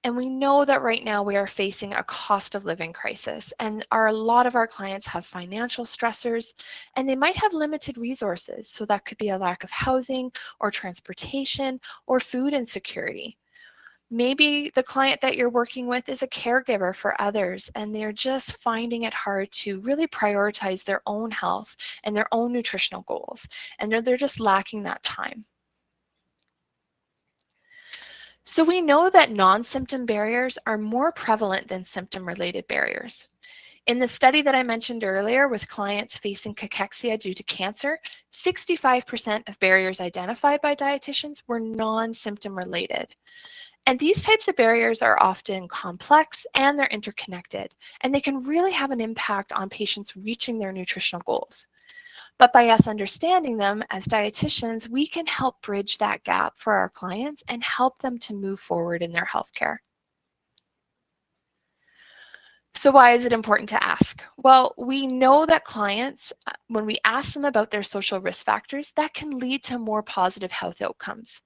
S3: And we know that right now we are facing a cost of living crisis, and a lot of our clients have financial stressors, and they might have limited resources. So that could be a lack of housing or transportation or food insecurity. Maybe the client that you're working with is a caregiver for others, and they're just finding it hard to really prioritize their own health and their own nutritional goals, and they're just lacking that time. So we know that non-symptom barriers are more prevalent than symptom-related barriers. In the study that I mentioned earlier with clients facing cachexia due to cancer, 65% of barriers identified by dietitians were non-symptom related. And these types of barriers are often complex and they're interconnected, and they can really have an impact on patients reaching their nutritional goals. But by us understanding them as dietitians, we can help bridge that gap for our clients and help them to move forward in their healthcare. So why is it important to ask? Well, we know that clients, when we ask them about their social risk factors, that can lead to more positive health outcomes.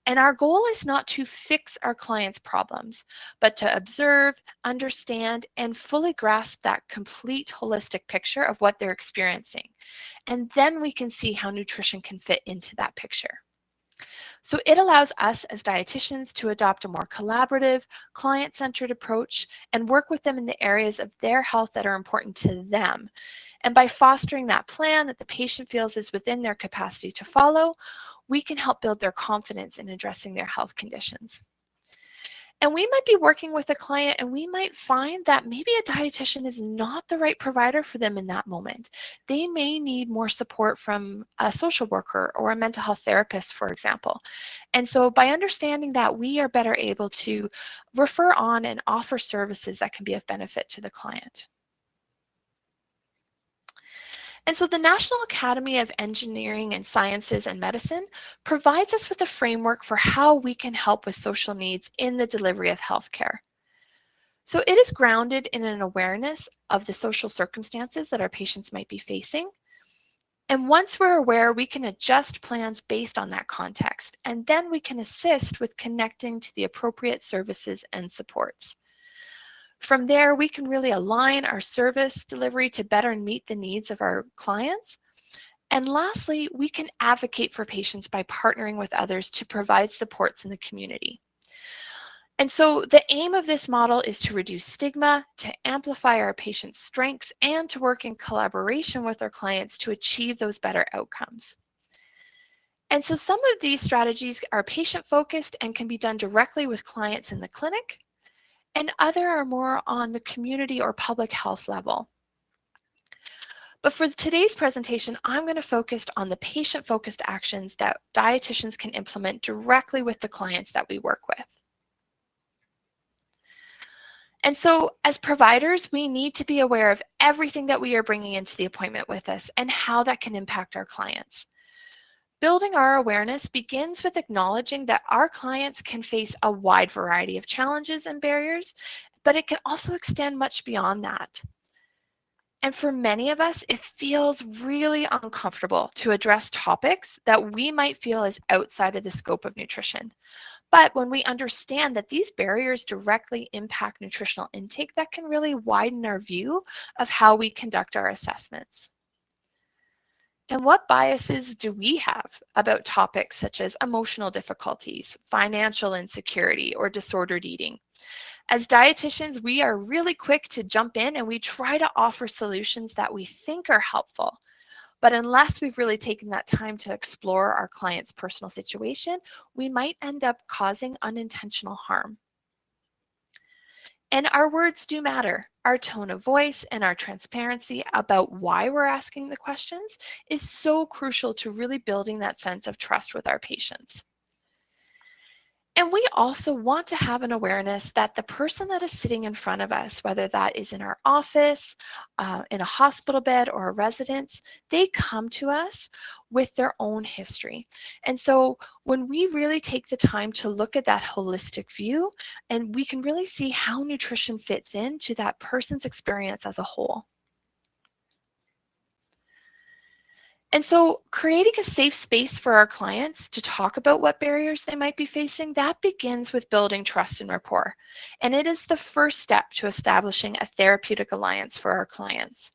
S3: And our goal is not to fix our clients' problems, but to observe, understand, and fully grasp that complete holistic picture of what they're experiencing. And then we can see how nutrition can fit into that picture. So it allows us as dietitians to adopt a more collaborative, client-centered approach and work with them in the areas of their health that are important to them. And by fostering that plan that the patient feels is within their capacity to follow, we can help build their confidence in addressing their health conditions. And we might be working with a client and we might find that maybe a dietitian is not the right provider for them in that moment. They may need more support from a social worker or a mental health therapist, for example. And so by understanding that, we are better able to refer on and offer services that can be of benefit to the client. And so the National Academy of Engineering and Sciences and Medicine provides us with a framework for how we can help with social needs in the delivery of healthcare. So it is grounded in an awareness of the social circumstances that our patients might be facing. And once we're aware, we can adjust plans based on that context, and then we can assist with connecting to the appropriate services and supports. From there, we can really align our service delivery to better meet the needs of our clients. And lastly, we can advocate for patients by partnering with others to provide supports in the community. And so the aim of this model is to reduce stigma, to amplify our patients' strengths, and to work in collaboration with our clients to achieve those better outcomes. And so some of these strategies are patient-focused and can be done directly with clients in the clinic, and other are more on the community or public health level. But for today's presentation, I'm going to focus on the patient-focused actions that dietitians can implement directly with the clients that we work with. And so as providers, we need to be aware of everything that we are bringing into the appointment with us and how that can impact our clients. Building our awareness begins with acknowledging that our clients can face a wide variety of challenges and barriers, but it can also extend much beyond that. And for many of us, it feels really uncomfortable to address topics that we might feel is outside of the scope of nutrition. But when we understand that these barriers directly impact nutritional intake, that can really widen our view of how we conduct our assessments. And what biases do we have about topics such as emotional difficulties, financial insecurity, or disordered eating? As dietitians, we are really quick to jump in and we try to offer solutions that we think are helpful. But unless we've really taken that time to explore our client's personal situation, we might end up causing unintentional harm. And our words do matter. Our tone of voice and our transparency about why we're asking the questions is so crucial to really building that sense of trust with our patients. And we also want to have an awareness that the person that is sitting in front of us, whether that is in our office, in a hospital bed, or a residence, they come to us with their own history. And so when we really take the time to look at that holistic view, and we can really see how nutrition fits into that person's experience as a whole. And so creating a safe space for our clients to talk about what barriers they might be facing, that begins with building trust and rapport. And it is the first step to establishing a therapeutic alliance for our clients.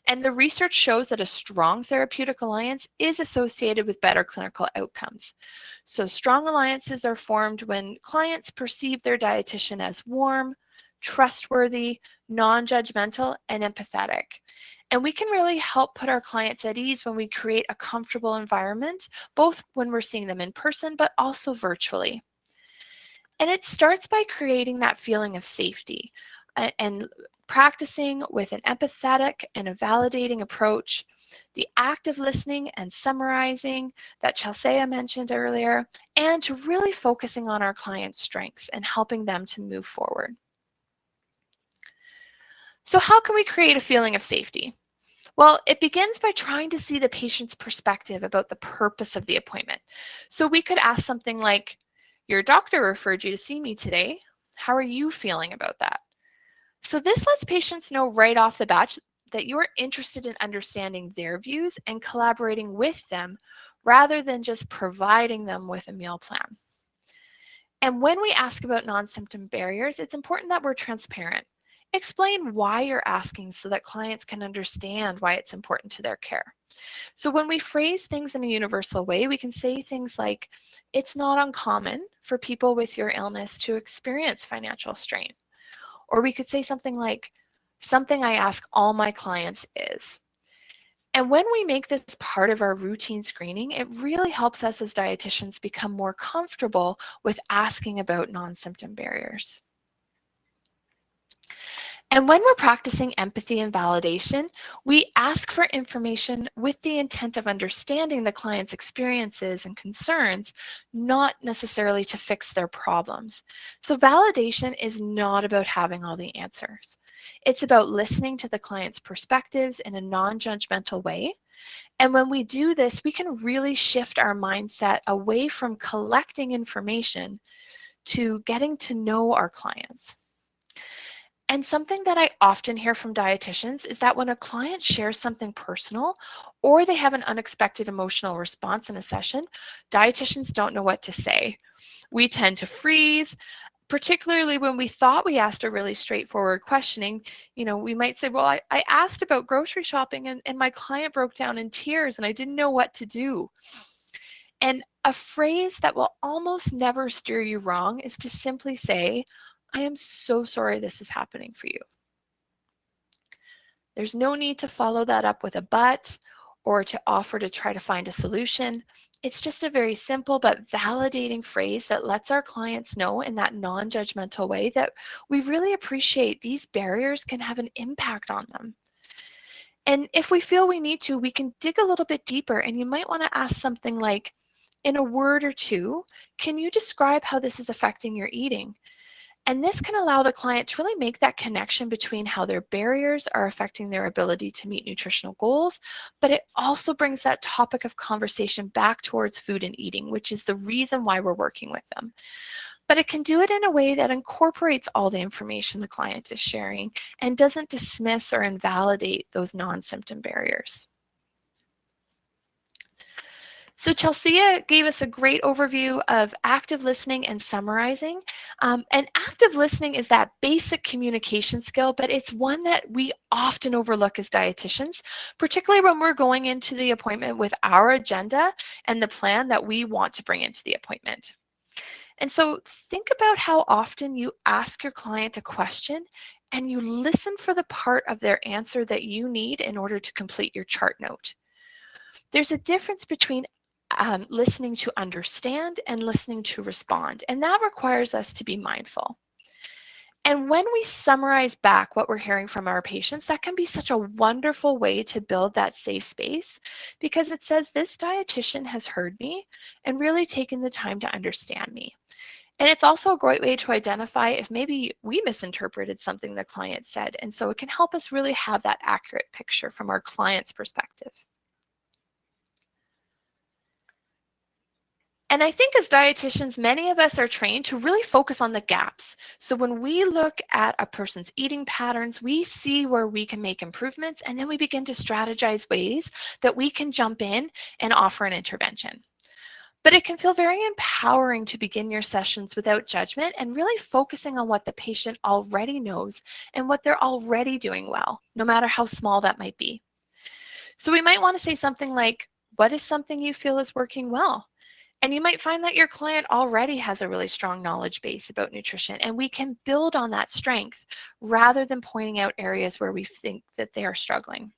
S3: And the research shows that a strong therapeutic alliance is associated with better clinical outcomes. So strong alliances are formed when clients perceive their dietitian as warm, trustworthy, non-judgmental, and empathetic. And we can really help put our clients at ease when we create a comfortable environment, both when we're seeing them in person, but also virtually. And it starts by creating that feeling of safety and practicing with an empathetic and a validating approach, the active listening and summarizing that Chelsia mentioned earlier, and to really focusing on our clients' strengths and helping them to move forward. So how can we create a feeling of safety? Well, it begins by trying to see the patient's perspective about the purpose of the appointment. So we could ask something like, your doctor referred you to see me today. How are you feeling about that? So this lets patients know right off the bat that you are interested in understanding their views and collaborating with them rather than just providing them with a meal plan. And when we ask about non-symptom barriers, it's important that we're transparent. Explain why you're asking so that clients can understand why it's important to their care. So when we phrase things in a universal way, we can say things like, it's not uncommon for people with your illness to experience financial strain. Or we could say something like, something I ask all my clients is. And when we make this part of our routine screening, it really helps us as dietitians become more comfortable with asking about non-symptom barriers. And when we're practicing empathy and validation, we ask for information with the intent of understanding the client's experiences and concerns, not necessarily to fix their problems. So validation is not about having all the answers. It's about listening to the client's perspectives in a non-judgmental way. And when we do this, we can really shift our mindset away from collecting information to getting to know our clients. And something that I often hear from dietitians is that when a client shares something personal or they have an unexpected emotional response in a session, dietitians don't know what to say. We tend to freeze, particularly when we thought we asked a really straightforward questioning. We might say, well, I asked about grocery shopping and my client broke down in tears and I didn't know what to do. And a phrase that will almost never steer you wrong is to simply say, I am so sorry this is happening for you. There's no need to follow that up with a but or to offer to try to find a solution. It's just a very simple but validating phrase that lets our clients know in that non-judgmental way that we really appreciate these barriers can have an impact on them. And if we feel we need to, we can dig a little bit deeper, and you might want to ask something like, in a word or two, can you describe how this is affecting your eating? And this can allow the client to really make that connection between how their barriers are affecting their ability to meet nutritional goals, but it also brings that topic of conversation back towards food and eating, which is the reason why we're working with them. But it can do it in a way that incorporates all the information the client is sharing and doesn't dismiss or invalidate those non-symptom barriers. So Chelsia gave us a great overview of active listening and summarizing. And active listening is that basic communication skill, but it's one that we often overlook as dietitians, particularly when we're going into the appointment with our agenda and the plan that we want to bring into the appointment. And so think about how often you ask your client a question and you listen for the part of their answer that you need in order to complete your chart note. There's a difference between listening to understand and listening to respond, and that requires us to be mindful. And when we summarize back what we're hearing from our patients, that can be such a wonderful way to build that safe space, because it says this dietitian has heard me and really taken the time to understand me. And it's also a great way to identify if maybe we misinterpreted something the client said. And so it can help us really have that accurate picture from our client's perspective. And I think as dietitians, many of us are trained to really focus on the gaps. So when we look at a person's eating patterns, we see where we can make improvements, and then we begin to strategize ways that we can jump in and offer an intervention. But it can feel very empowering to begin your sessions without judgment and really focusing on what the patient already knows and what they're already doing well, no matter how small that might be. So we might want to say something like, what is something you feel is working well? And you might find that your client already has a really strong knowledge base about nutrition, and we can build on that strength rather than pointing out areas where we think that they are struggling.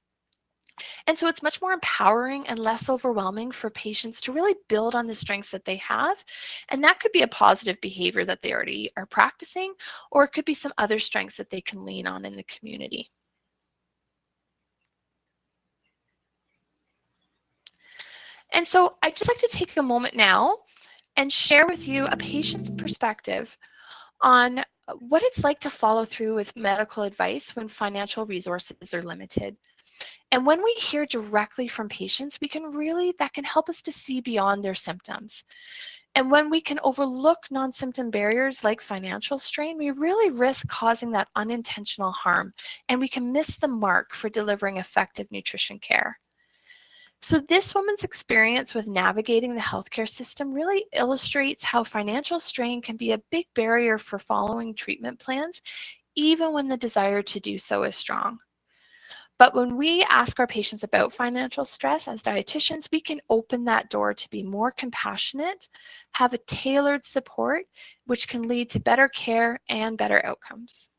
S3: And so it's much more empowering and less overwhelming for patients to really build on the strengths that they have. And that could be a positive behavior that they already are practicing, or it could be some other strengths that they can lean on in the community. And so I'd just like to take a moment now and share with you a patient's perspective on what it's like to follow through with medical advice when financial resources are limited. And when we hear directly from patients, that can help us to see beyond their symptoms. And when we can overlook non-symptom barriers like financial strain, we really risk causing that unintentional harm, and we can miss the mark for delivering effective nutrition care. So this woman's experience with navigating the healthcare system really illustrates how financial strain can be a big barrier for following treatment plans, even when the desire to do so is strong. But when we ask our patients about financial stress as dietitians, we can open that door to be more compassionate, have a tailored support, which can lead to better care and better outcomes.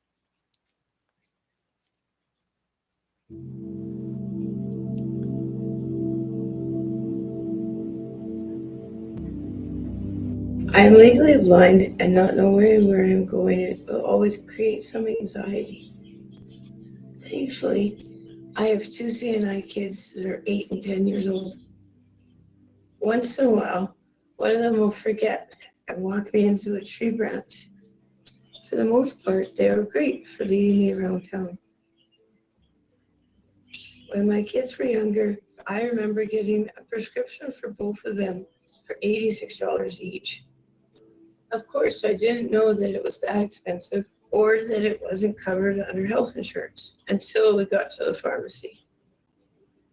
S4: I am legally blind, and not knowing where I am going it will always create some anxiety. Thankfully, I have two CNI kids that are 8 and 10 years old. Once in a while, one of them will forget and walk me into a tree branch. For the most part, they were great for leading me around town. When my kids were younger, I remember getting a prescription for both of them for $86 each. Of course, I didn't know that it was that expensive or that it wasn't covered under health insurance until we got to the pharmacy.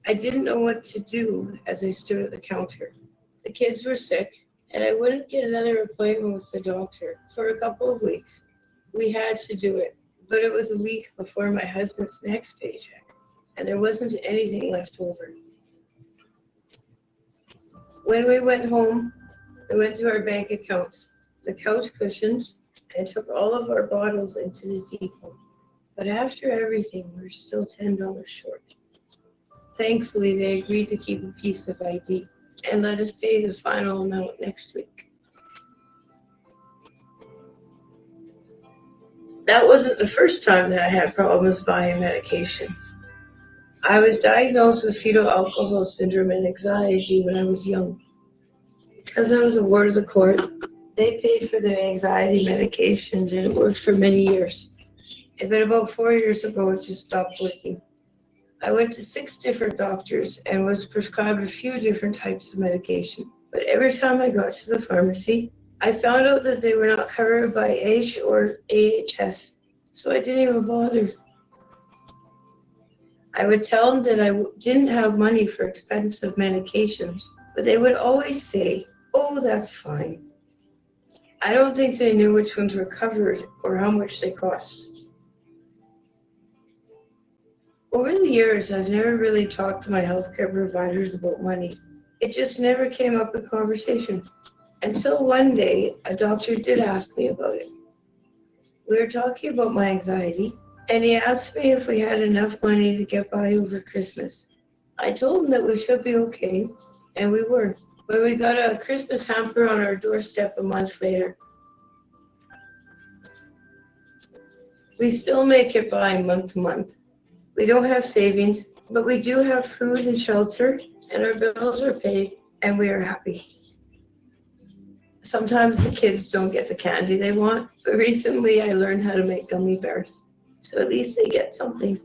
S4: I didn't know what to do as I stood at the counter. The kids were sick, and I wouldn't get another appointment with the doctor for a couple of weeks. We had to do it, but it was a week before my husband's next paycheck, and there wasn't anything left over. When we went home, we went to our bank accounts, the couch cushions, and took all of our bottles into the depot. But after everything, we were still $10 short. Thankfully, they agreed to keep a piece of ID and let us pay the final amount next week. That wasn't the first time that I had problems buying medication. I was diagnosed with fetal alcohol syndrome and anxiety when I was young. Because I was a ward of the court, they paid for the anxiety medication and it worked for many years. But about 4 years ago, it just stopped working. I went to 6 different doctors and was prescribed a few different types of medication. But every time I got to the pharmacy, I found out that they were not covered by H or AHS, so I didn't even bother. I would tell them that I didn't have money for expensive medications, but they would always say, "Oh, that's fine." I don't think they knew which ones were covered or how much they cost. Over the years, I've never really talked to my healthcare providers about money. It just never came up in conversation. Until one day, a doctor did ask me about it. We were talking about my anxiety, and he asked me if we had enough money to get by over Christmas. I told him that we should be okay, and we were. But we got a Christmas hamper on our doorstep a month later. We still make it by month to month. We don't have savings, but we do have food and shelter, and our bills are paid, and we are happy. Sometimes the kids don't get the candy they want, but recently I learned how to make gummy bears, so at least they get something.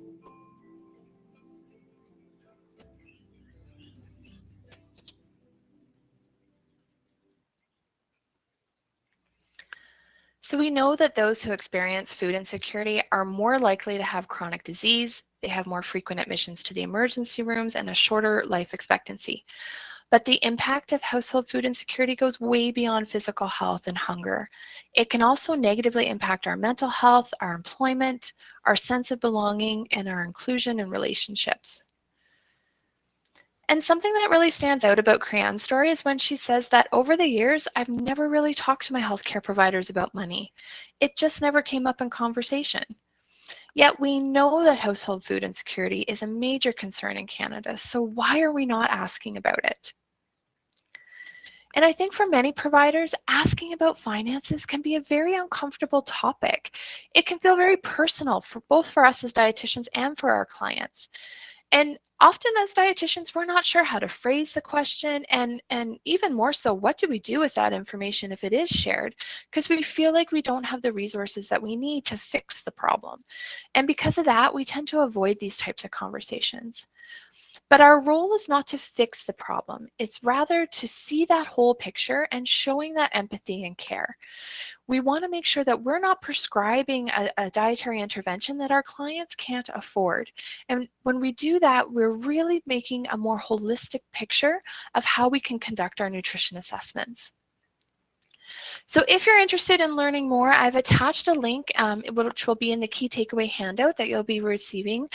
S3: So we know that those who experience food insecurity are more likely to have chronic disease, they have more frequent admissions to the emergency rooms, and a shorter life expectancy. But the impact of household food insecurity goes way beyond physical health and hunger. It can also negatively impact our mental health, our employment, our sense of belonging, and our inclusion in relationships. And something that really stands out about Creanne's story is when she says that over the years, I've never really talked to my healthcare providers about money. It just never came up in conversation. Yet we know that household food insecurity is a major concern in Canada, so why are we not asking about it? And I think for many providers, asking about finances can be a very uncomfortable topic. It can feel very personal for both for us as dietitians and for our clients. And often as dietitians, we're not sure how to phrase the question, and even more so, what do we do with that information if it is shared? Because we feel like we don't have the resources that we need to fix the problem. And because of that, we tend to avoid these types of conversations. But our role is not to fix the problem. It's rather to see that whole picture and showing that empathy and care. We want to make sure that we're not prescribing a dietary intervention that our clients can't afford. And when we do that, we're really making a more holistic picture of how we can conduct our nutrition assessments. So if you're interested in learning more, I've attached a link which will be in the key takeaway handout that you'll be receiving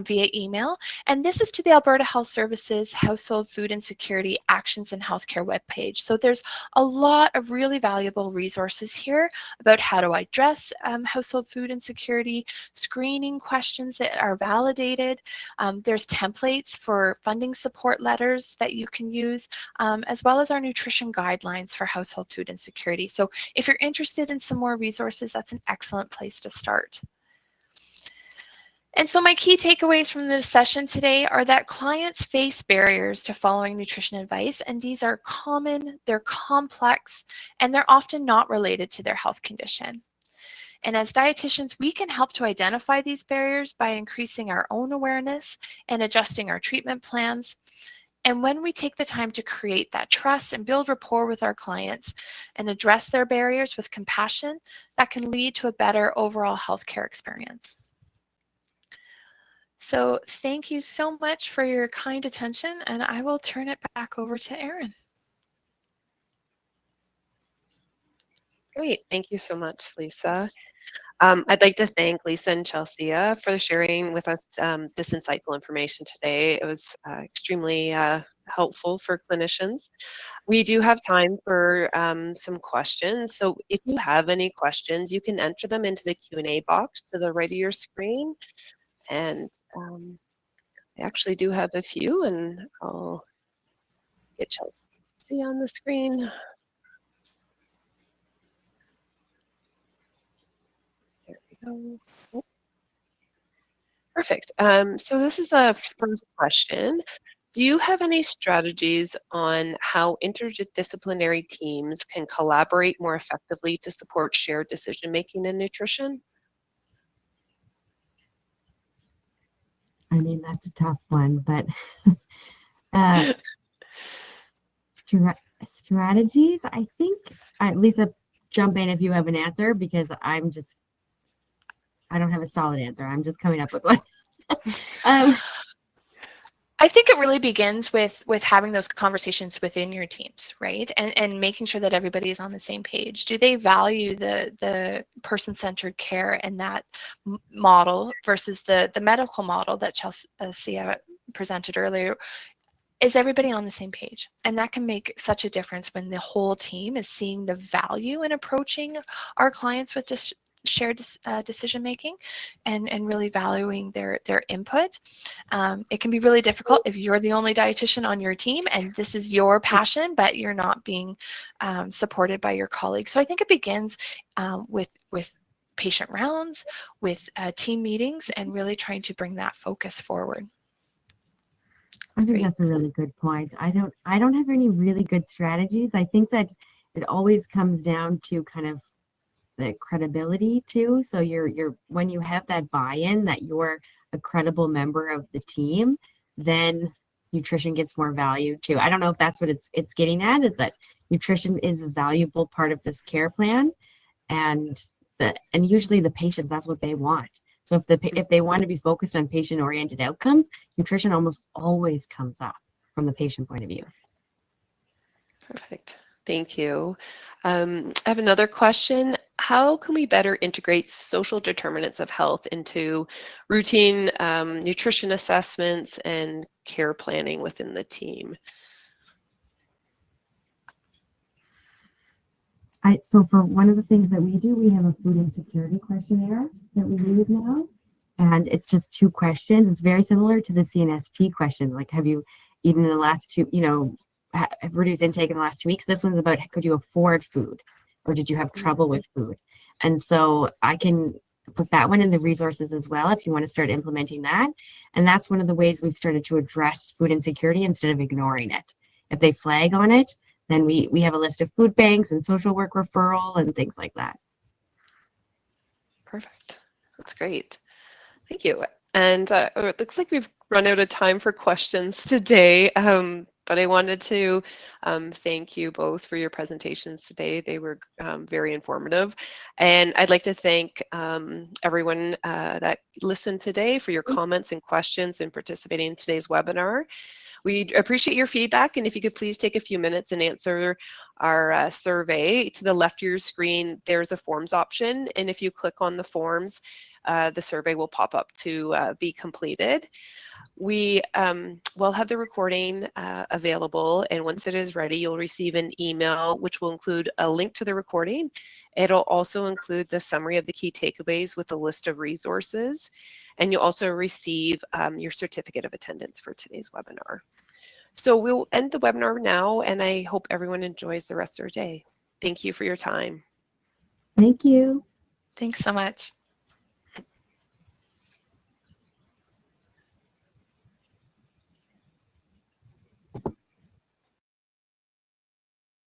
S3: via email. And this is to the Alberta Health Services Household Food Insecurity Actions in Healthcare webpage. So there's a lot of really valuable resources here about how to address household food insecurity, screening questions that are validated. There's templates for funding support letters that you can use, as well as our nutrition guidelines for household food insecurity. So if you're interested in some more resources, that's an excellent place to start. And so my key takeaways from this session today are that clients face barriers to following nutrition advice, and these are common, they're complex, and they're often not related to their health condition. And as dietitians, we can help to identify these barriers by increasing our own awareness and adjusting our treatment plans. And when we take the time to create that trust and build rapport with our clients and address their barriers with compassion, that can lead to a better overall healthcare experience. So thank you so much for your kind attention, and I will turn it back over to Erin.
S1: Great. Thank you so much, Lisa. I'd like to thank Lisa and Chelsia for sharing with us this insightful information today. It was extremely helpful for clinicians. We do have time for some questions. So if you have any questions, you can enter them into the Q&A box to the right of your screen. And I actually do have a few, and I'll get Chelsia on the screen. There we go. Oh, perfect. So this is a first question. Do you have any strategies on how interdisciplinary teams can collaborate more effectively to support shared decision-making in nutrition?
S2: I mean, that's a tough one, but strategies, I think, Lisa, jump in if you have an answer, because I don't have a solid answer. I'm just coming up with one.
S3: I think it really begins with having those conversations within your teams, right? And making sure that everybody is on the same page. Do they value the person-centered care and that model versus the medical model that Chelsia presented earlier? Is everybody on the same page? And that can make such a difference when the whole team is seeing the value in approaching our clients with this shared decision making and really valuing their input. It can be really difficult if you're the only dietitian on your team and this is your passion, but you're not being supported by your colleagues. So I think it begins with patient rounds, with team meetings, and really trying to bring that focus forward.
S2: I think that's a really good point. I don't have any really good strategies. I think that it always comes down to kind of the credibility too. So you're when you have that buy-in that you're a credible member of the team, then nutrition gets more value too. I don't know if that's what it's getting at, is that nutrition is a valuable part of this care plan, and usually the patients, that's what they want. So if they want to be focused on patient-oriented outcomes, nutrition almost always comes up from the patient point of view.
S1: Perfect. Thank you. I have another question. How can we better integrate social determinants of health into routine nutrition assessments and care planning within the team?
S2: So for one of the things that we do, we have a food insecurity questionnaire that we use now. And it's just 2 questions. It's very similar to the CNST question. Like, have you eaten in the last 2, have reduced intake in the last 2 weeks? This one's about, could you afford food? Or did you have trouble with food? And so I can put that one in the resources as well if you want to start implementing that. And that's one of the ways we've started to address food insecurity instead of ignoring it. If they flag on it, then we have a list of food banks and social work referral and things like that.
S1: Perfect. That's great. Thank you. And it looks like we've run out of time for questions today, but I wanted to thank you both for your presentations today. They were very informative. And I'd like to thank everyone that listened today for your comments and questions and participating in today's webinar. We appreciate your feedback, and if you could please take a few minutes and answer our survey. To the left of your screen, there's a forms option, and if you click on the forms, the survey will pop up to be completed. We will have the recording available, and once it is ready, you'll receive an email which will include a link to the recording. It'll also include the summary of the key takeaways with a list of resources, and you'll also receive your certificate of attendance for today's webinar. So we'll end the webinar now, and I hope everyone enjoys the rest of their day. Thank you for your time.
S2: Thank you.
S3: Thanks so much.